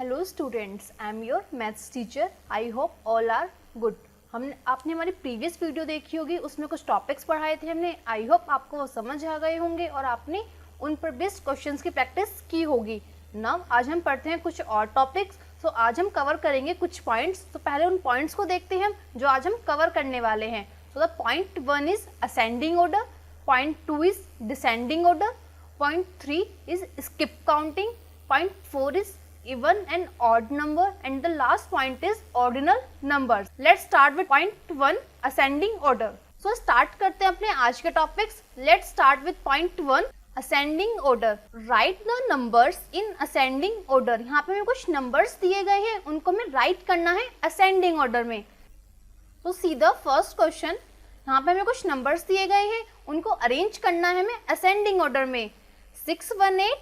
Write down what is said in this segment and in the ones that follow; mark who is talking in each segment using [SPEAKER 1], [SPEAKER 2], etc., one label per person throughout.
[SPEAKER 1] Hello students, I am your maths teacher. I hope all are good. आपने हमारी previous video देखी होगी, उसमें कुछ टॉपिक्स पढ़ाए थे हमने। आई होप आपको वो समझ आ गए होंगे और आपने उन पर बेस्ड क्वेश्चंस की प्रैक्टिस की होगी। नाउ आज हम पढ़ते हैं कुछ और टॉपिक्स। सो आज हम कवर करेंगे कुछ पॉइंट्स। तो पहले उन पॉइंट्स को देखते हैं जो आज हम कवर करने वाले हैं। So the point 1 is ascending order, point 2 is descending order, point 3 is skip counting, point 4 is even and odd number, and the last point is ordinal numbers. Let's start with point 1, ascending order. So start करते हैं अपने आज के topics. Let's start with point 1, ascending order. Write the numbers in ascending order. यहाँ पे हमें कुछ numbers दिए गए हैं, उनको हमें write करना है ascending order में। तो see the first question, यहाँ पे हमें कुछ numbers दिए गए हैं, उनको arrange करना है हमें ascending order में। 618,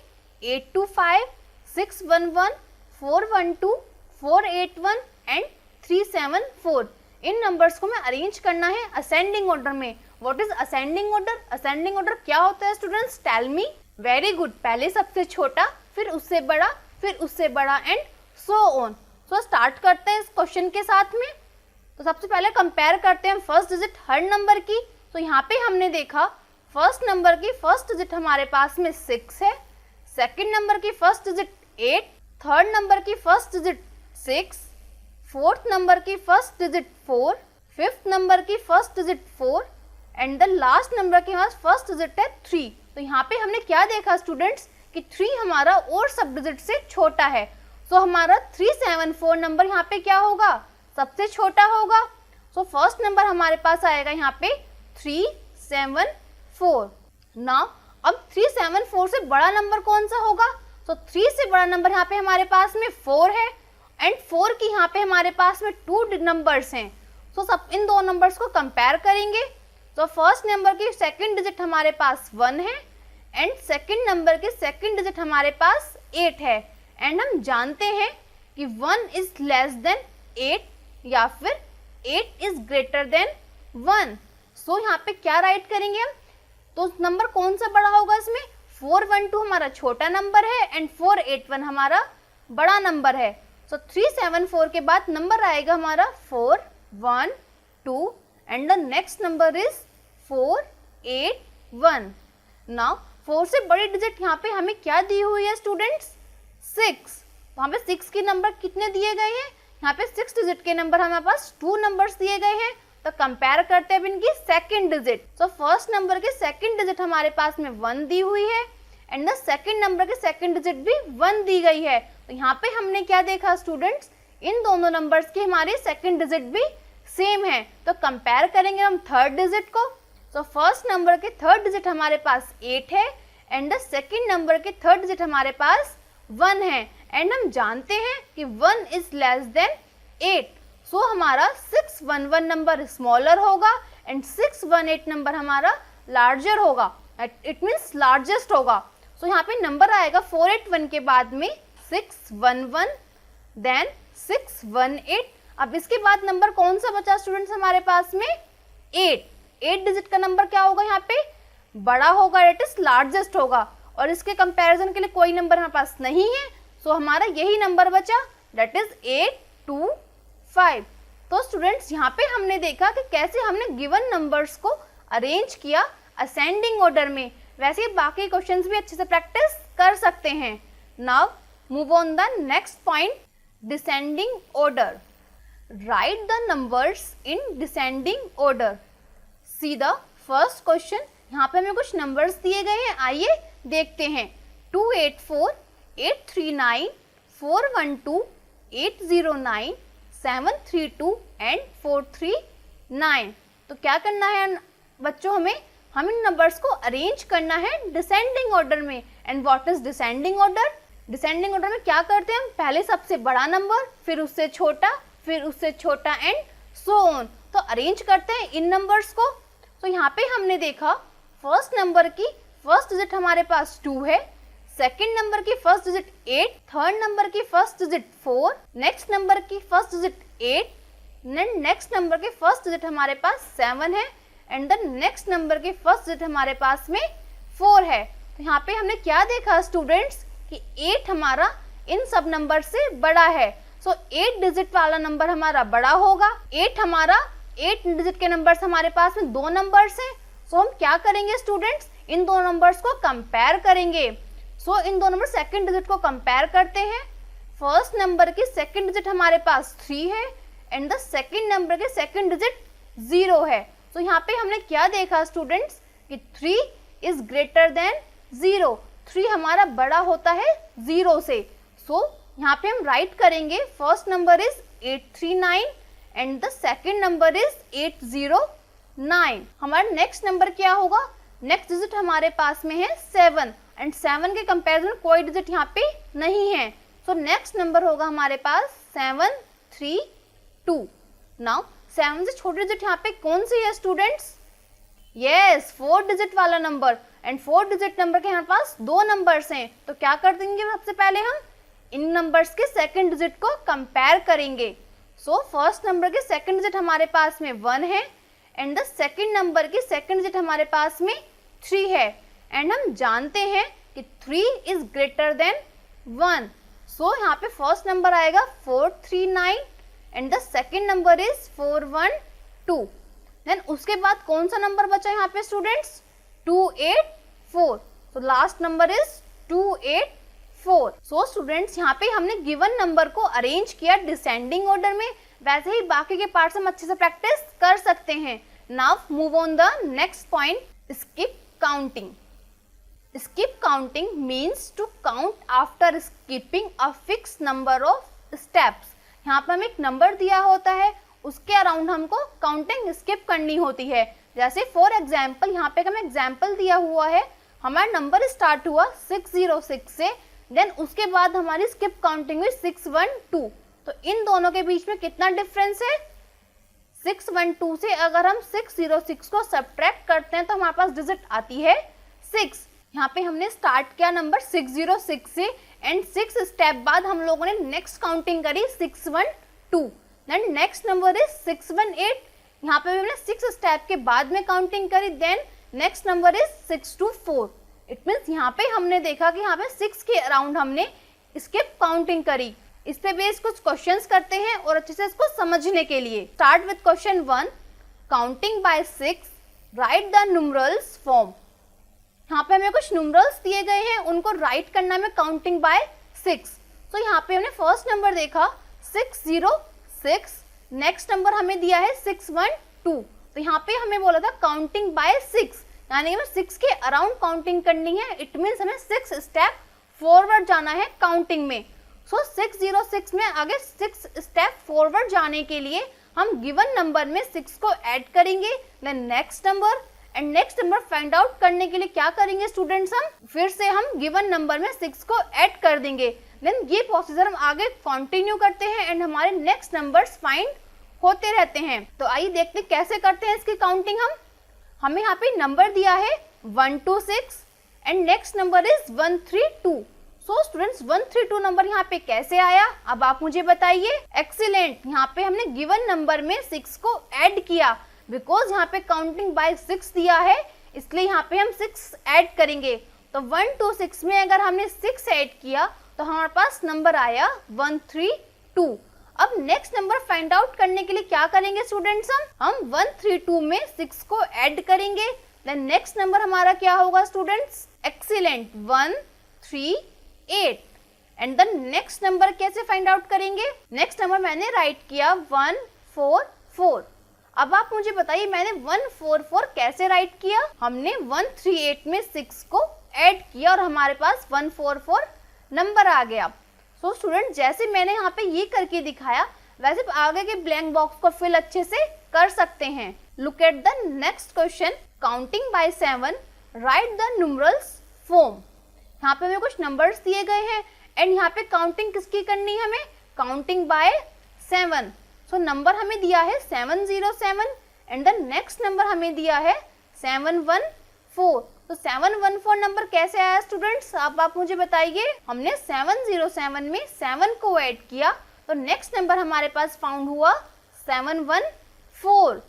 [SPEAKER 1] 825, 611, 412, 481 एंड 374। इन नंबर्स को मैं अरेंज करना है असेंडिंग ऑर्डर में। What is ascending order? Ascending order क्या होता है students? Tell me. Very good. पहले सबसे छोटा, फिर उससे बड़ा, फिर उससे बड़ा and so on. So start करते हैं इस क्वेश्चन के साथ में। तो सबसे पहले कंपेयर करते हैं फर्स्ट डिजिट हर नंबर की। तो यहाँ पे हमने देखा फर्स्ट नंबर की फर्स्ट डिजिट हमारे पास में 6 है, सेकेंड नंबर की फर्स्ट डिजिट 8, थर्ड नंबर की फर्स्ट डिजिट 6, फोर्थ नंबर की फर्स्ट डिजिट 4, फिफ्थ नंबर की first digit 4 and the last number के पास फर्स्ट डिजिट है 3। तो यहाँ पे हमने क्या देखा स्टूडेंट्स कि 3 हमारा और सब डिजिट से छोटा है। सो हमारा 374 नंबर यहाँ पे क्या होगा? सबसे छोटा होगा। सो फर्स्ट नंबर हमारे पास आएगा यहाँ पे 374। नाउ अब 374 से बड़ा नंबर कौन सा होगा? तो 3 से बड़ा नंबर यहाँ पे हमारे पास में 4 है एंड 4 की यहाँ पे हमारे पास में 2 नंबर्स हैं। सो सब इन दो नंबर्स को कंपेयर करेंगे। तो फर्स्ट नंबर की सेकंड डिजिट हमारे पास 1 है एंड सेकंड नंबर की सेकंड डिजिट हमारे पास 8 है एंड हम जानते हैं कि 1 इज लेस देन 8 या फिर 8 इज ग्रेटर देन 1। सो यहाँ पे क्या राइट करेंगे हम? तो नंबर कौन सा बड़ा होगा इसमें? 412 हमारा छोटा नंबर है एंड 481 हमारा बड़ा नंबर है। सो 374 के बाद नंबर आएगा हमारा 412 and the next number is 481। Now 4 से बड़ी डिजिट यहाँ पे हमें क्या दी हुई है स्टूडेंट्स? 6। वहाँ पे 6 के नंबर कितने दिए गए हैं? यहाँ पे 6 डिजिट के नंबर हमारे पास 2 नंबर्स दिए गए हैं। तो कंपेयर करते हैं इनकी second digit. So first number के सेकंड डिजिट हमारे पास में 1 दी हुई है एंड द सेकंड नंबर के सेकंड डिजिट भी 1 दी गई है। तो यहाँ पे हमने क्या देखा स्टूडेंट्स? इन दोनों नंबर्स की हमारी सेकंड डिजिट भी सेम है। तो कंपेयर करेंगे हम थर्ड डिजिट को। सो फर्स्ट नंबर के थर्ड डिजिट हमारे पास 8 है एंड द सेकंड नंबर के थर्ड डिजिट हमारे पास 1 है एंड हम जानते हैं कि 1 इज लेस देन 8। सो हमारा 611 नंबर स्मॉलर होगा एंड 618 नंबर हमारा लार्जर होगा। इट मीन्स लार्जेस्ट होगा। सो यहाँ पे नंबर आएगा 481 के बाद में 611 देन 618। अब इसके बाद नंबर कौन सा बचा स्टूडेंट्स हमारे पास में? 8 डिजिट का नंबर क्या होगा यहाँ पे? बड़ा होगा, इट इज लार्जेस्ट होगा और इसके कंपैरिजन के लिए कोई नंबर हमारे पास नहीं है। सो हमारा यही नंबर बचा, दैट इज 825। तो स्टूडेंट्स यहाँ पे हमने देखा कि कैसे हमने गिवन नंबर्स को अरेंज किया असेंडिंग ऑर्डर में। वैसे बाकी क्वेश्चंस भी अच्छे से प्रैक्टिस कर सकते हैं। Now move on the next point, descending order. Right the numbers in descending order. C the first question. यहाँ पे हमें कुछ नंबर्स दिए गए हैं, आइए देखते हैं। 284, 839, 412, 809, 732 एंड 439। तो क्या करना है बच्चों? हम इन नंबर्स को अरेंज करना है डिसेंडिंग ऑर्डर में। And what is descending order? Descending order में क्या करते हैं हम? पहले सबसे बड़ा नंबर, फिर उससे छोटा, फिर उससे छोटा एंड सो ऑन। तो अरेंज करते हैं इन नंबर्स को। तो यहाँ पे हमने देखा फर्स्ट नंबर की फर्स्ट डिजिट हमारे पास 2 है, सेकेंड नंबर की फर्स्ट डिजिट 8, थर्ड नंबर की फर्स्ट डिजिट 4, नेक्स्ट नंबर की फर्स्ट डिजिट 8, नेक्स्ट नंबर के फर्स्ट डिजिट हमारे पास 7 है एंड द नेक्स्ट नंबर के फर्स्ट डिजिट हमारे पास में 4 है। तो यहाँ पे हमने क्या देखा स्टूडेंट्स कि 8 हमारा इन सब नंबर से बड़ा है। सो 8 डिजिट वाला नंबर हमारा बड़ा होगा। 8 डिजिट के नंबर्स हमारे पास में 2 नंबर्स हैं। सो हम क्या करेंगे स्टूडेंट्स, इन दो नंबर्स को कंपेयर करेंगे। सो इन दोनों में सेकंड डिजिट को कंपेयर करते हैं। फर्स्ट नंबर की सेकंड डिजिट हमारे पास 3 है एंड द सेकंड नंबर के सेकंड डिजिट 0 है। तो यहाँ पे हमने क्या देखा स्टूडेंट्स कि 3 इज ग्रेटर देन 0, 3 हमारा बड़ा होता है 0 से। सो यहाँ पे हम राइट करेंगे first number is 839 and the second number is 809। हमारा नेक्स्ट नंबर क्या होगा, नेक्स्ट डिजिट हमारे पास में है 7 एंड 7 के कंपैरिजन कोई डिजिट यहाँ पे नहीं है। सो नेक्स्ट नंबर होगा हमारे पास 732। नाउ 7 से छोटी डिजिट यहाँ पे कौन सी है स्टूडेंट्स, यस 4 डिजिट वाला नंबर एंड 4 डिजिट नंबर के हमारे पास 2 नंबर्स हैं। तो क्या कर देंगे सबसे पहले हम इन नंबर्स के सेकंड डिजिट को कंपेयर करेंगे। सो फर्स्ट नंबर के सेकंड डिजिट हमारे पास में 1 है एंड द सेकंड नंबर की सेकंड डिजिट हमारे पास में 3 है एंड हम जानते हैं कि 3 इज ग्रेटर देन 1। सो यहाँ पे फर्स्ट नंबर आएगा 439 and the second number is 412। Then उसके बाद कौन सा नंबर बचा यहाँ पे students, 284। So last number is 284। So students यहाँ पे हमने गिवन नंबर को अरेंज किया डिसेंडिंग ऑर्डर में, वैसे ही बाकी के पार्ट्स हम अच्छे से प्रैक्टिस कर सकते हैं। Now move on the next point, skip counting. Skip counting means to count after skipping a fix number of steps. यहाँ पे हमें एक नंबर दिया होता है, उसके अराउंड हमको काउंटिंग स्किप करनी होती है। जैसे फॉर एग्जाम्पल यहाँ पे हमें एग्जाम्पल दिया हुआ है, हमारा नंबर स्टार्ट हुआ 606 से, देन उसके बाद हमारी स्किप काउंटिंग हुई 612। तो इन दोनों के बीच में कितना डिफरेंस है, 612 से अगर हम 606 को सब्ट्रैक्ट करते हैं तो हमारे पास डिजिट आती है 6। यहाँ पे हमने स्टार्ट किया नंबर 606 से एंड 6 स्टेप बाद हम लोगों ने नेक्स्ट काउंटिंग करी 612। देन नेक्स्ट नंबर इज 618, यहाँ पे भी हमने 6 स्टेप के बाद में काउंटिंग करी। Then next number is 624। It means यहाँ पे हमने देखा कि यहाँ पे 6 के अराउंड हमने स्किप काउंटिंग करी। इस पे बेस कुछ क्वेश्चंस करते हैं और अच्छे से इसको समझने के लिए। Start with question 1, counting by 6, write the numerals form. यहाँ पे हमें कुछ न्यूमरल्स दिए गए हैं, उनको राइट करना है काउंटिंग बाय 6। तो यहाँ पे हमने फर्स्ट नंबर देखा 606, नेक्स्ट नंबर हमें दिया है 612। तो यहाँ पे हमें बोला था काउंटिंग बाय 6, यानी हमें 6 के अराउंड काउंटिंग करनी है। इट मीन्स हमें 6 स्टेप फॉरवर्ड जाना है काउंटिंग में। सो 606 में आगे 6 स्टेप फॉरवर्ड जाने के लिए हम गिवन नंबर में 6 को ऐड करेंगे, then next number and next number find out करने के लिए क्या करेंगे स्टूडेंट्स, हम फिर से हम गिवन नंबर में 6 को ऐड कर देंगे। देन ये प्रोसीजर हम आगे कंटिन्यू करते हैं एंड हमारे नेक्स्ट नंबर्स फाइंड होते रहते हैं। तो आइए देखते कैसे करते हैं इसकी काउंटिंग। हमें यहाँ पे नंबर दिया है 126 and next number is 132। So students 132 number यहाँ पे कैसे आया, अब आप मुझे बताइए। एक्सीलेंट, यहाँ पे हमने गिवन नंबर में 6 को ऐड किया, बिकॉज यहाँ पे काउंटिंग बाय 6 दिया है, इसलिए यहाँ पे हम 6 ऐड करेंगे। तो 126 में अगर हमने 6 ऐड किया तो हमारे पास नंबर आया 132। अब नेक्स्ट नंबर फाइंड आउट करने के लिए क्या करेंगे स्टूडेंट्स, हम 132 में 6 को ऐड करेंगे। देन नेक्स्ट नंबर हमारा क्या होगा students, excellent 138। And then next number कैसे फाइंड आउट करेंगे, नेक्स्ट नंबर मैंने राइट किया 144। अब आप मुझे बताइए मैंने 144 कैसे राइट किया, हमने 138 में 6 को ऐड किया और हमारे पास 144 नंबर आ गया। सो स्टूडेंट जैसे मैंने यहाँ पे ये करके दिखाया वैसे आगे के ब्लैंक बॉक्स को फिल अच्छे से कर सकते हैं। Look at the next question, counting by 7, write the numerals form. यहाँ पे हमें कुछ नंबर्स दिए गए हैं एंड यहाँ पे काउंटिंग किसकी करनी है, हमें काउंटिंग बाय 7। सो नंबर हमें दिया है 707 एंड द नेक्स्ट नंबर हमें दिया है 714। तो 714 नंबर कैसे आया स्टूडेंट्स, आप मुझे बताइए। हमने 707 में 7 को ऐड किया तो नेक्स्ट नंबर हमारे पास फाउंड हुआ 714।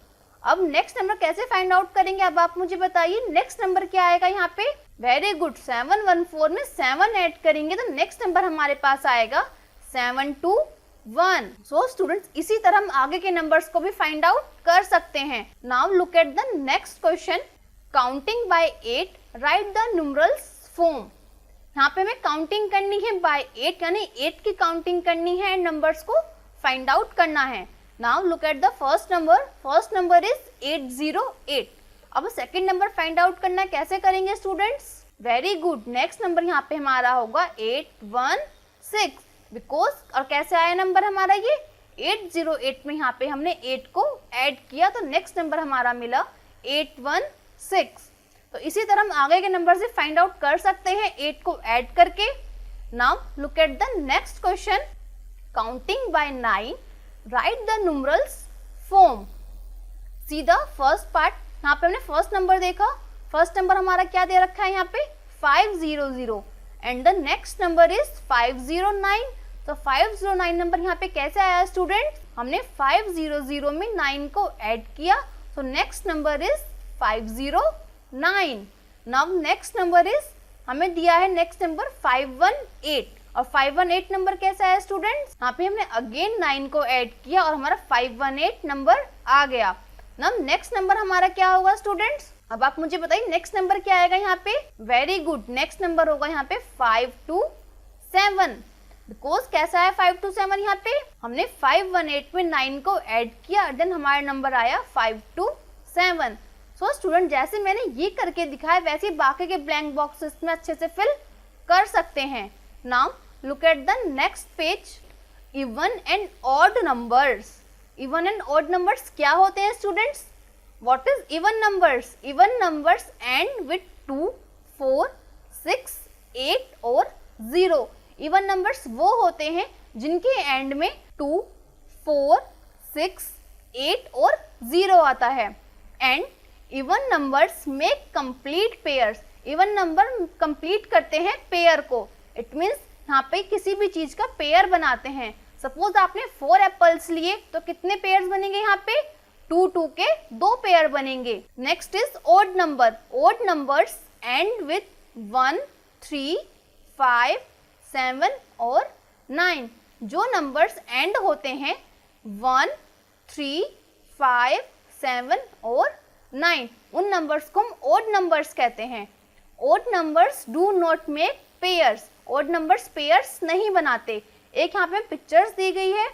[SPEAKER 1] अब नेक्स्ट नंबर कैसे फाइंड आउट करेंगे, अब आप मुझे बताइए। नेक्स्ट नंबर क्या आएगा यहाँ पे, वेरी गुड, 714 में 7 ऐड करेंगे तो नेक्स्ट नंबर हमारे पास आएगा 721। सो स्टूडेंट्स, इसी तरह हम आगे के नंबर्स को भी फाइंड आउट कर सकते हैं। Now look at the next question, counting by 8 write the numerals form. यहाँ पे हमें काउंटिंग करनी है बाय 8, यानी 8 की काउंटिंग करनी है एंड नंबर्स को फाइंड आउट करना है। Now look at the first number is 808। अब सेकंड नंबर फाइंड आउट करना है, कैसे करेंगे students? Very good, next number यहाँ पे हमारा होगा 816, बिकॉज और कैसे आया नंबर हमारा ये 808 में यहाँ पे हमने 8 को ऐड किया तो नेक्स्ट नंबर हमारा मिला 816। तो इसी तरह हम आगे के नंबर से फाइंड आउट कर सकते हैं 8 को ऐड करके। Now look at the next question, counting by 9 write the numerals form. See the first part, यहाँ पे हमने फर्स्ट नंबर देखा, फर्स्ट नंबर हमारा क्या दे रखा है यहाँ पे 500 and the next number is 509। तो 509 नंबर यहाँ पे कैसे आया स्टूडेंट? हमने 500 में 9 को ऐड किया तो next number is 509। Now next number is हमें दिया है नेक्स्ट नंबर 518 और 518 नंबर कैसा है स्टूडेंट्स? यहाँ पे हमने अगेन 9 को ऐड किया और हमारा 518 नंबर आ गया। नाउ नेक्स्ट नंबर हमारा क्या होगा स्टूडेंट्स? अब आप मुझे बताइए नेक्स्ट नंबर क्या आएगा यहाँ पे? वेरी गुड, नेक्स्ट नंबर होगा यहाँ पे 527, बिकॉज कैसा है 527 यहाँ पे? हमने 518 में 9 को ऐड किया देन हमारा नंबर आया 527। सो स्टूडेंट, जैसे मैंने ये करके दिखाया वैसे बाकी के ब्लैंक बॉक्सेस में अच्छे से फिल कर सकते हैं। Now look at the next page, even and odd numbers. Even and odd numbers क्या होते हैं students? What is even numbers? Even numbers and with 2, 4, 6, 8 और 0। इवन नंबर्स वो होते हैं जिनके एंड में 2, 4, 6, 8 और 0 आता है। And even numbers make complete pairs. Even number complete करते हैं पेयर को। इट मीन्स यहाँ पे किसी भी चीज का पेयर बनाते हैं। सपोज आपने 4 एप्पल्स लिए तो कितने पेयर्स बनेंगे यहाँ पे? 2 2 के 2 पेयर बनेंगे। Next is odd number. Odd numbers and with 1, 3, 5, 7 और 9। जो नंबर्स एंड होते हैं 1, 3, 5, 7 और 9, उन नंबर्स को हम ऑड नंबर्स कहते हैं। Odd numbers do not make pairs. Odd numbers pairs नहीं बनाते। एक यहाँ पे पिक्चर्स दी गई है,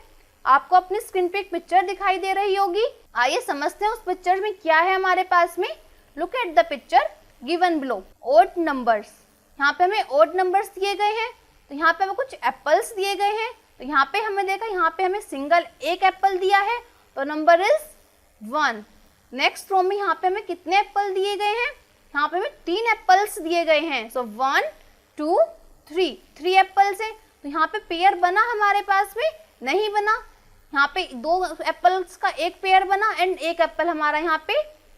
[SPEAKER 1] आपको अपनी स्क्रीन पे एक पिक्चर दिखाई दे रही होगी। आइए समझते हैं उस पिक्चर में क्या है हमारे पास में। Look at the picture given below. Odd numbers, यहाँ पे हमें ऑड नंबर्स दिए गए हैं तो यहाँ पे हमें कुछ एप्पल्स दिए गए हैं। तो यहाँ पे हमें देखा, यहाँ पे हमें सिंगल एक एप्पल दिया है तो नंबर इज 1। नेक्स्ट रो में यहाँ पे हमें कितने एप्पल दिए गए हैं? यहाँ पे हमें 3 एप्पल्स दिए गए हैं। सो 1, 2, 3 एप्पल्स हैं। तो यहाँ पे पेयर बना हमारे पास में? नहीं बना। यहाँ पे 2 एप्पल्स का एक पेयर बना एंड एक एप्पल हमारा यहाँ पे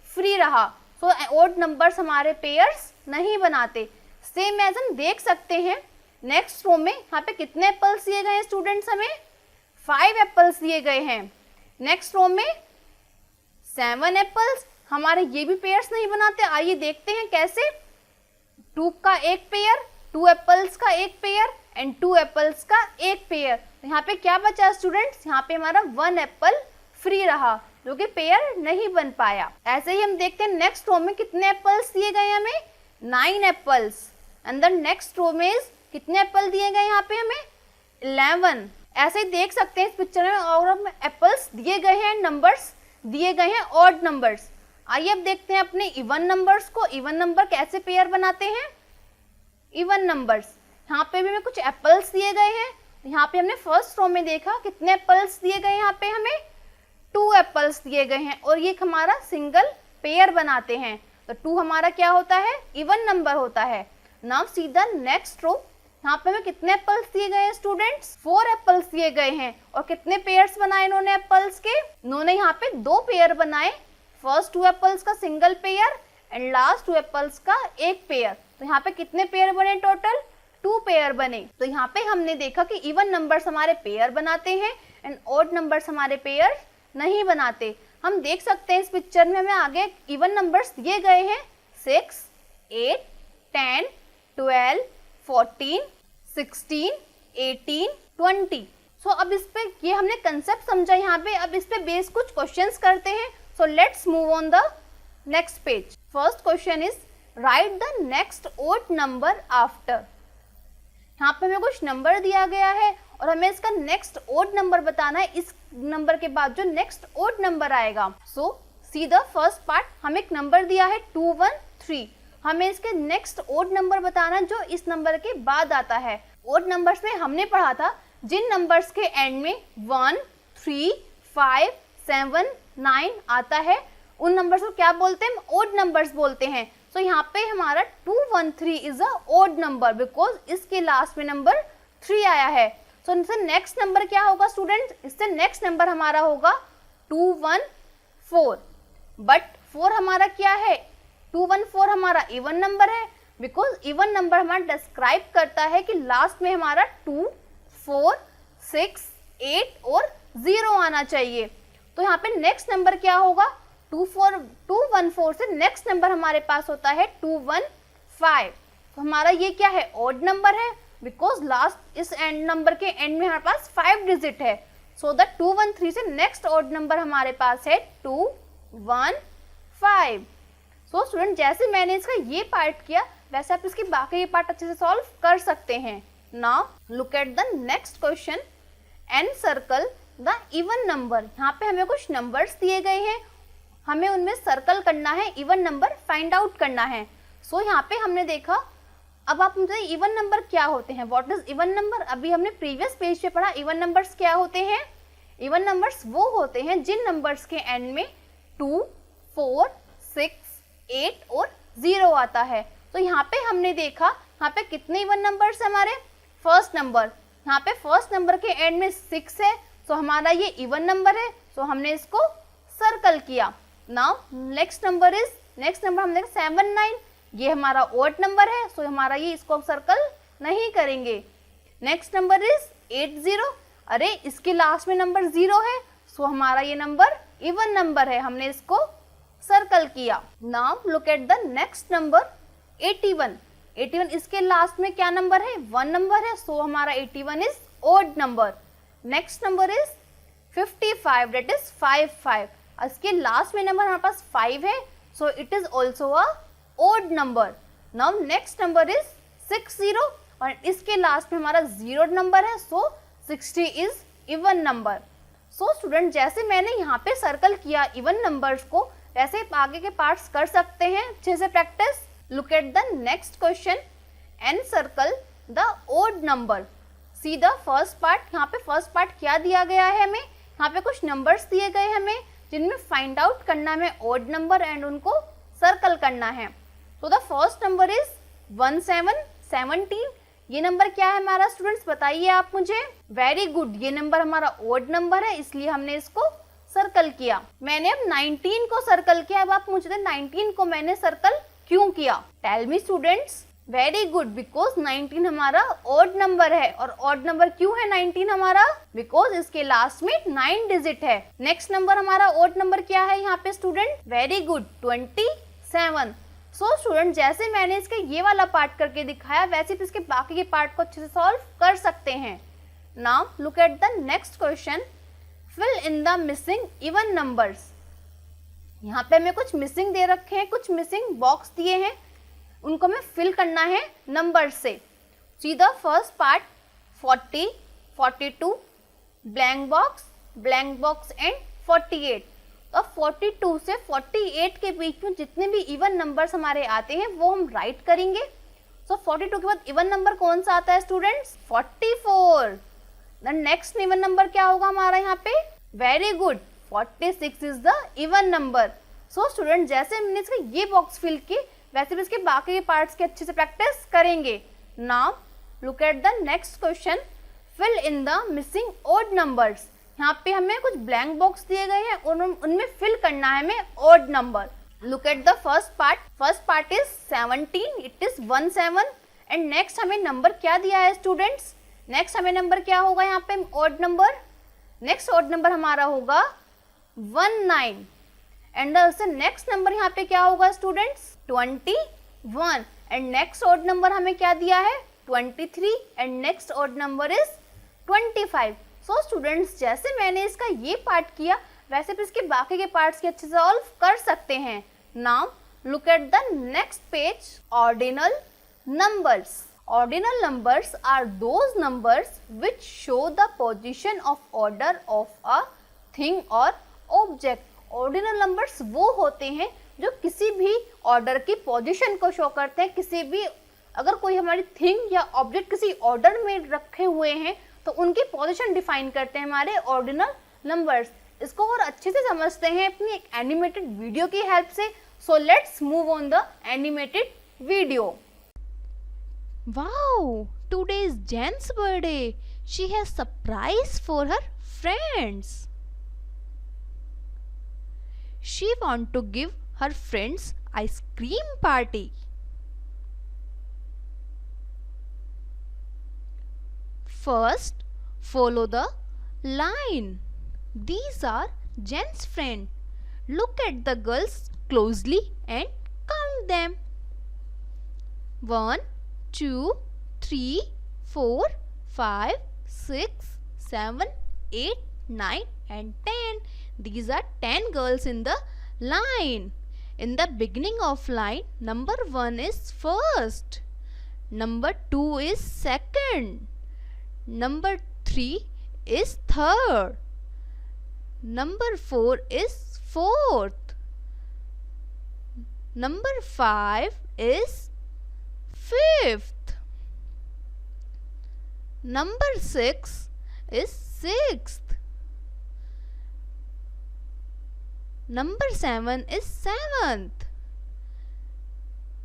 [SPEAKER 1] फ्री रहा। सो ऑड नंबर्स हमारे पेयर्स नहीं बनाते। सेम एज हम देख सकते हैं नेक्स्ट रो में यहाँ पे कितने एप्पल्स दिए गए हैं स्टूडेंट्स? हमें 5 एप्पल्स दिए गए हैं। नेक्स्ट रो में 7 एप्पल्स, हमारे ये भी पेयर्स नहीं बनाते। आइए देखते हैं कैसे। 2 का एक पेयर, 2 एप्पल्स का एक पेयर एंड 2 एप्पल्स का एक पेयर। तो यहाँ पे क्या बचा स्टूडेंट्स? यहाँ पे हमारा 1 एप्पल फ्री रहा जो कि पेयर नहीं बन पाया। ऐसे ही हम देखते हैं नेक्स्ट रो में कितने एप्पल्स दिए गए हमें? 9 apples. And the next row में कितने एप्पल दिए गए यहाँ पे हमें? 11। ऐसे ही देख सकते हैं इस पिक्चर में और एप्पल्स दिए गए हैं, नंबर्स दिए गए हैं ऑड नंबर्स। आइए अब देखते हैं अपने इवन नंबर्स को। इवन नंबर कैसे पेयर बनाते हैं? इवन नंबर्स, यहाँ पे भी हमें कुछ एप्पल्स दिए गए हैं। यहाँ पे हमने फर्स्ट रो में देखा कितने एप्पल्स दिए गए हैं? यहाँ पे हमें 2 एप्पल्स दिए गए हैं और ये हमारा सिंगल पेयर बनाते हैं। तो 2 हमारा क्या होता है? इवन नंबर होता है। Now see the next row. यहाँ पे हमें कितने एप्पल्स दिए गए हैं स्टूडेंट्स? 4 एप्पल्स दिए गए हैं और कितने पेयर्स बनाए इन्होंने एप्पल्स के? इन्होंने यहाँ पे 2 पेयर बनाए। फर्स्ट 2 एप्पल्स का single pair and last 2 apples का एक पेयर। तो यहाँ पे कितने पेयर बने टोटल? 2 पेयर बने। तो यहाँ पे हमने देखा कि इवन नंबर्स हमारे पेयर बनाते हैं एंड ऑड नंबर्स हमारे पेयर नहीं बनाते। हम देख सकते हैं इस पिक्चर में हमें आगे इवन नंबर्स दिए गए हैं 6, 8, 10, 12, 14, 16, 18, 20। सो अब इस पे ये हमने कंसेप्ट समझा यहाँ पे। अब इस पे बेस कुछ क्वेश्चंस करते हैं। So let's move on the next page. First question is write the next odd number after. यहाँ पे हमें कुछ नंबर दिया गया है और हमें इसका नेक्स्ट ओड नंबर बताना है। इस नंबर के बाद जो नेक्स्ट ओड नंबर आएगा। सो सी द फर्स्ट पार्ट, हमें एक नंबर दिया है 213। हमें इसके नेक्स्ट ओड नंबर बताना जो इस नंबर के बाद आता है। ओड नंबर्स में हमने पढ़ा था जिन नंबर्स के एंड में 1, 3, 5, 7, 9 आता है उन नंबर्स को क्या बोलते हैं? ओड नंबर्स बोलते हैं। सो यहाँ पे हमारा 213 is a odd number because इसके लास्ट में नंबर 3 आया है। सो इससे नेक्स्ट नंबर क्या होगा स्टूडेंट्स? इससे नेक्स्ट नंबर हमारा होगा 214। बट 4 हमारा क्या है? 214 हमारा इवन नंबर है बिकॉज इवन नंबर हमारा डिस्क्राइब करता है कि लास्ट में हमारा 2, 4, 6, 8 और 0 आना चाहिए। तो यहाँ पे नेक्स्ट नंबर क्या होगा? 214 से नेक्स्ट नंबर हमारे पास होता है 215। तो हमारा ये क्या है? ओड नंबर है बिकॉज लास्ट इस एंड नंबर के एंड में हमारे पास 5 डिजिट है। सो द 213 से नेक्स्ट ओड नंबर हमारे पास है 215। सो स्टूडेंट जैसे मैंने इसका ये पार्ट किया वैसे आप इसकी बाकी पार्ट अच्छे से सॉल्व कर सकते हैं। Now look at the next question and circle the even number. यहाँ पे हमें कुछ नंबर्स दिए गए हैं, हमें उनमें सर्कल करना है, इवन नंबर फाइंड आउट करना है। सो यहाँ पे हमने देखा। अब आप मुझे इवन नंबर क्या होते हैं? What is even number? अभी हमने प्रीवियस पेज पे पढ़ा इवन नंबर्स क्या होते हैं। इवन नंबर्स वो होते हैं जिन नंबर्स के एंड में 2, 4, 6, 8 और 0 आता है। तो यहाँ पे हमने देखा यहाँ पे कितने इवन नंबर्स हमारे? फर्स्ट नंबर, यहाँ पे फर्स्ट नंबर के एंड में 6 है। सो हमारा ये इवन नंबर है। सो हमने इसको सर्कल किया। नाउ नेक्स्ट नंबर हमने 7, 9, ये हमारा ओड नंबर है। सो हमारा ये इसको सर्कल नहीं करेंगे। Next number is 80। अरे इसके लास्ट में नंबर 0 है। सो हमारा ये नंबर इवन नंबर है, हमने इसको सर्कल किया। Now look at the next number 81। 81 इसके लास्ट में क्या नंबर है? 1 नंबर है। सो हमारा 81 is odd number. Next number is 55, that is 55। इसके लास्ट में नंबर हमारे पास 5 है। So it is also a odd number. Now next number is 60 और इसके लास्ट में हमारा 0 नंबर है। So 60 is even number. So student जैसे मैंने यहाँ पे सर्कल किया इवन नंबर्स को वैसे आगे के पार्ट्स कर सकते हैं अच्छे से practice. Look at the next question and circle the odd number. See the first part. यहाँ पे फर्स्ट पार्ट क्या दिया गया है हमें? यहाँ पे कुछ नंबर्स दिए गए हमें जिनमें फाइंड आउट करना है ओड नंबर एंड उनको सर्कल करना है। तो द फर्स्ट नंबर इज 17। ये नंबर क्या है हमारा स्टूडेंट्स? बताइए आप मुझे। वेरी गुड, ये नंबर हमारा ओड नंबर है इसलिए हमने इसको सर्कल किया। मैंने अब 19 को सर्कल किया। अब आप मुझे 19 को मैंने सर्कल क्यों किया? Tell me students. Very good, because 19 हमारा ओड नंबर है। और ओड नंबर क्यों है 19 हमारा? बिकॉज इसके लास्ट में 9 डिजिट है। नेक्स्ट नंबर हमारा ओड नंबर क्या है यहाँ पे स्टूडेंट? Very good, 27। सो स्टूडेंट जैसे मैंने इसके ये वाला पार्ट करके दिखाया वैसे भी इसके बाकी के पार्ट को अच्छे से सॉल्व कर सकते हैं। Now look at the next question fill in the missing even numbers. यहाँ पे हमें कुछ मिसिंग दे रखे हैं, कुछ मिसिंग बॉक्स दिए हैं, उनको हमें फिल करना है नंबर से। सी the first part 40, 42, blank box and 48। तो 42 से 48 के बीच में जितने भी इवन नंबर्स हमारे आते हैं वो हम राइट करेंगे। सो 42 के बाद इवन नंबर कौन सा आता है students? 44। The next even number क्या होगा हमारा यहाँ पे? Very good, 46 is the even number. So student जैसे हमने इसका ये बॉक्स फिल की वैसे भी इसके बाकी के पार्ट्स की अच्छे से प्रैक्टिस करेंगे। Now look at the next question fill in the missing odd numbers. यहाँ पे हमें कुछ ब्लैंक बॉक्स दिए गए हैं उनमें फिल करना है हमें odd number. Look at the first part is 17, it is 17 and next हमें नंबर क्या दिया है स्टूडेंट्स? नेक्स्ट हमें नंबर क्या होगा यहाँ पे odd number? Next odd number हमारा होगा 19 एंड नेक्स्ट नंबर यहाँ पे क्या होगा students? 21 and next odd number हमें क्या दिया है 23 and next odd number is 25। So students जैसे मैंने इसका ये पार्ट किया वैसे भी इसके बाकी के पार्ट्स के अच्छे से सॉल्व कर सकते हैं। Now look at the next page, ordinal numbers. Ordinal numbers are those numbers which show the position of order of a thing or object. Ordinal numbers वो होते हैं जो किसी भी ऑर्डर की पोजीशन को शो करते हैं। किसी भी अगर कोई हमारी थिंग या ऑब्जेक्ट किसी ऑर्डर में रखे हुए हैं तो उनकी पोजीशन डिफाइन करते हैं हमारे ऑर्डिनल नंबर्स। इसको और अच्छे से समझते हैं अपनी एक एनिमेटेड वीडियो की हेल्प से। सो let's move on the animated video.
[SPEAKER 2] Wow, today is Jen's birthday. She has surprise for her friends. She want to give her friends ice cream party. First, follow the line. These are Jen's friends. Look at the girls closely and count them. 1, 2, 3, 4, 5, 6, 7, 8, 9 and 10. These are 10 girls in the line. In the beginning of line, number 1 is first. Number 2 is second. Number 3 is third. Number 4 is fourth. Number 5 is fifth. Number 6 is sixth. Number 7 is seventh.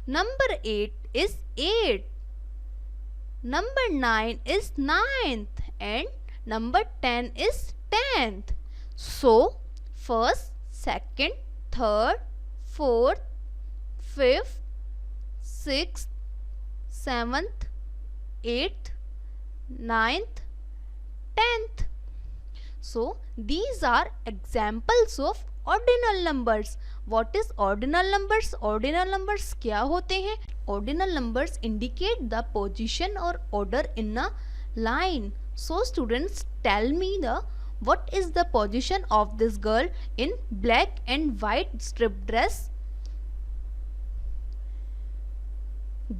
[SPEAKER 2] Number 8 is eighth. Number 9 is ninth and number 10 is 10th. So first, second, third, fourth, fifth, sixth, 7th, 8th, 9th, 10th. So these are examples of ordinal numbers. What is ordinal numbers? Ordinal numbers क्या होते हैं? Ordinal numbers indicate the position or order in a line. So students, tell me what is the position of this girl in black and white striped dress?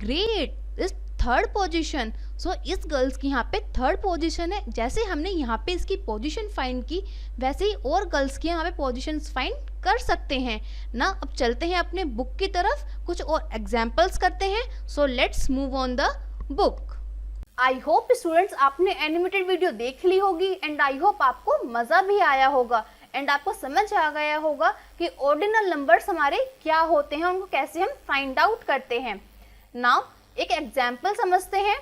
[SPEAKER 2] Great, इस third position. सो इस girls की यहाँ पे third position है। जैसे हमने यहाँ पे इसकी पोजीशन फाइंड की वैसे ही और गर्ल्स की यहाँ पे पोजीशन फाइंड कर सकते हैं ना। अब चलते हैं अपने बुक की तरफ, कुछ और एग्जाम्पल्स करते हैं। So let's move on the book.
[SPEAKER 1] I hope students आपने एनिमेटेड वीडियो देख ली होगी एंड आई होप आपको मज़ा भी आया होगा एंड आपको समझ आ गया होगा कि ऑर्डिनल नंबर्स हमारे क्या होते हैं, उनको कैसे हम फाइंड आउट करते हैं। नाउ एक एग्जाम्पल समझते हैं।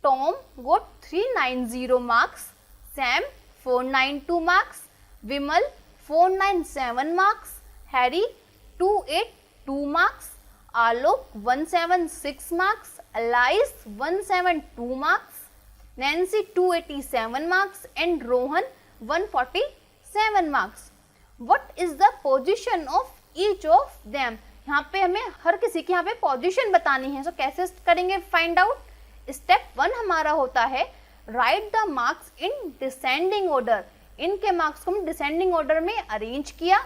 [SPEAKER 1] Tom got 390 marks, Sam 492 marks, Vimal 497 marks, Harry 282 marks, Alok 176 marks, Alice 172 marks, Nancy 287 marks and Rohan 147 marks. What is the position of each of them? यहाँ पे हमें हर किसी की यहाँ पे पोजीशन बतानी है। सो कैसे करेंगे फाइंड आउट? स्टेप 1 हमारा होता है write the marks in descending order. इनके मार्क्स को हम डिसेंडिंग ऑर्डर में अरेंज किया।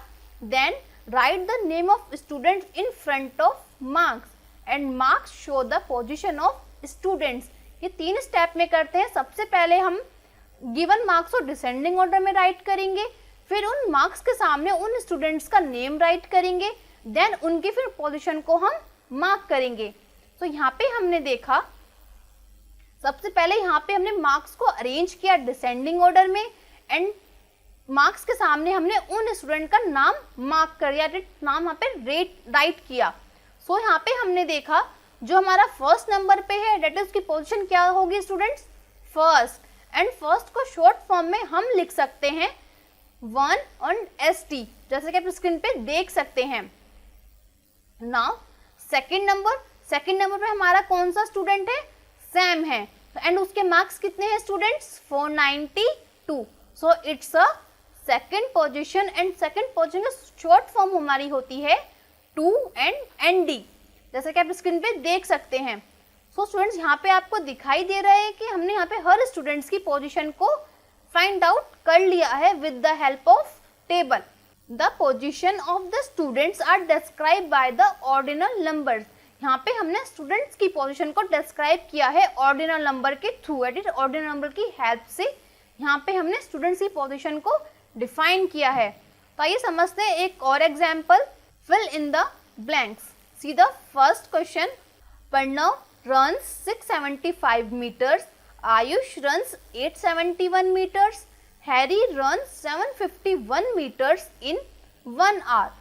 [SPEAKER 1] Then write the name of students in front of marks and marks show the position of students. ये 3 स्टेप में करते हैं। सबसे पहले हम गिवन मार्क्स को डिसेंडिंग ऑर्डर में राइट करेंगे, फिर उन मार्क्स के सामने उन स्टूडेंट्स का नेम राइट करेंगे, देन उनकी फिर पोजीशन को हम मार्क करेंगे। तो यहाँ पे हमने देखा सबसे पहले यहाँ पे हमने मार्क्स को अरेंज किया डिसेंडिंग ऑर्डर में एंड मार्क्स के सामने हमने उन स्टूडेंट का नाम मार्क कर दिया, नाम यहाँ पे राइट किया। सो यहाँ पे हमने देखा जो हमारा फर्स्ट नंबर पे है डेट इज उसकी पोजीशन क्या होगी स्टूडेंट्स? फर्स्ट। एंड फर्स्ट को शॉर्ट फॉर्म में हम लिख सकते हैं 1 और ST, जैसे कि आप स्क्रीन पे देख सकते हैं। नाउ सेकंड नंबर पे हमारा कौन सा स्टूडेंट है? सैम है एंड उसके मार्क्स कितने हैं students? 492। So it's a second position and second position का शॉर्ट फॉर्म हमारी होती है 2 and ND। जैसा कि आप स्क्रीन पे देख सकते हैं। सो स्टूडेंट्स यहाँ पे आपको दिखाई दे रहा है कि हमने यहाँ पे हर स्टूडेंट्स की पोजीशन को फाइंड आउट कर लिया है with the help of table. The position of the students are describe by the ordinal numbers. यहाँ पे हमने स्टूडेंट्स की पोजीशन को डिस्क्राइब किया है ऑर्डिनल नंबर के through, at is ordinal number की हेल्प से यहाँ पे हमने स्टूडेंट्स की पोजीशन को डिफाइन किया है। तो आइए समझते हैं एक और एग्जाम्पल। Fill in the blanks. See the first question. Pranav runs 675 meters, Ayush runs 871 meters, Harry runs 751 meters in 1 hour.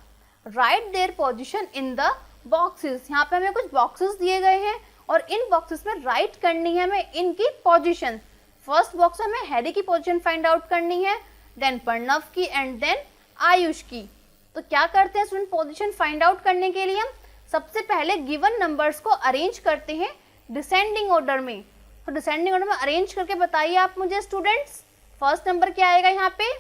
[SPEAKER 1] Write their position in the boxes. यहाँ पे हमें कुछ boxes दिए गए हैं और इन boxes में write करनी है हमें इनकी position. फर्स्ट बॉक्स में हमें हैरी की पोजीशन फाइंड आउट करनी है, देन प्रणव की एंड देन आयुष की। तो क्या करते हैं स्टूडेंट, पोजीशन फाइंड आउट करने के लिए हम सबसे पहले गिवन नंबर्स को अरेंज करते हैं डिसेंडिंग ऑर्डर में। तो डिसेंडिंग ऑर्डर में अरेंज करके बताइए आप मुझे स्टूडेंट्स, फर्स्ट नंबर क्या आएगा यहाँ पे?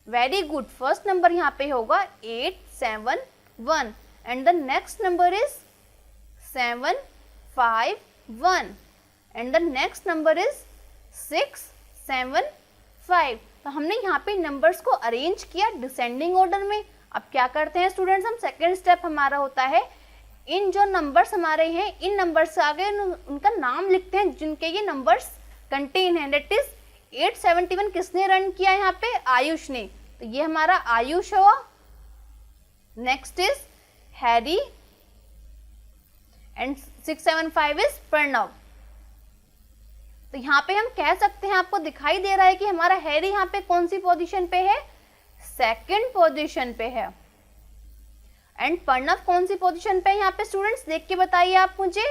[SPEAKER 1] वेरी गुड, फर्स्ट नंबर यहाँ पे होगा 871 and the next number is 751 and the next number is 675। तो हमने यहाँ पे नंबर्स को अरेंज किया डिसेंडिंग ऑर्डर में। अब क्या करते हैं स्टूडेंट्स, हम सेकेंड स्टेप हमारा होता है इन जो नंबर्स हमारे हैं इन नंबर्स से आगे उनका नाम लिखते हैं जिनके ये नंबर्स कंटेन है। दैट इज 871 किसने रन किया यहाँ पे? आयुष ने, तो ये हमारा आयुष हुआ। Next is Harry and 675 is Pranav. तो यहाँ पे हम कह सकते हैं, आपको दिखाई दे रहा है कि हमारा हैरी यहाँ पे कौन सी पोजीशन पे है? सेकंड पोजीशन पे है। एंड प्रणव कौन सी पोजीशन पे है यहाँ पे स्टूडेंट्स, देख के बताइए आप मुझे।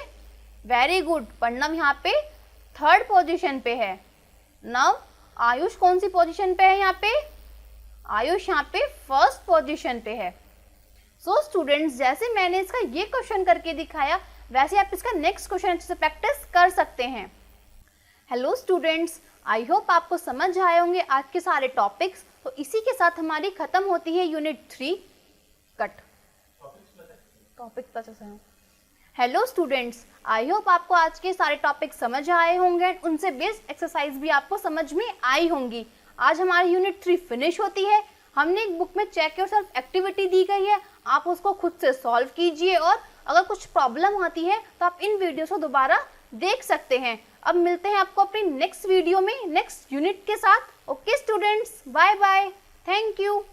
[SPEAKER 1] वेरी गुड, प्रणव यहाँ पे थर्ड पोजीशन पे है। नाउ आयुष कौन सी पोजीशन पे है यहाँ पे? आयुष यहाँ पे फर्स्ट पोजीशन पे है। सो स्टूडेंट्स, जैसे मैंने इसका ये क्वेश्चन करके दिखाया वैसे आप इसका नेक्स्ट क्वेश्चन अच्छे से प्रैक्टिस कर सकते हैं। हेलो स्टूडेंट्स, आई होप आपको समझ आए होंगे आज के सारे टॉपिक्स। तो इसी के साथ हमारी खत्म होती है unit 3 cut topic. Hello students, I hope आपको आज के सारे टॉपिक समझ आए होंगे एंड उनसे बेस्ड एक्सरसाइज भी आपको समझ में आई होंगी। आज हमारी यूनिट 3 फिनिश होती है। हमने एक बुक में चेक योरसेल्फ एक्टिविटी दी गई है, आप उसको खुद से सॉल्व कीजिए और अगर कुछ प्रॉब्लम आती है तो आप इन वीडियो को दोबारा देख सकते हैं। अब मिलते हैं आपको अपनी नेक्स्ट वीडियो में नेक्स्ट यूनिट के साथ। Okay students, bye bye, thank you.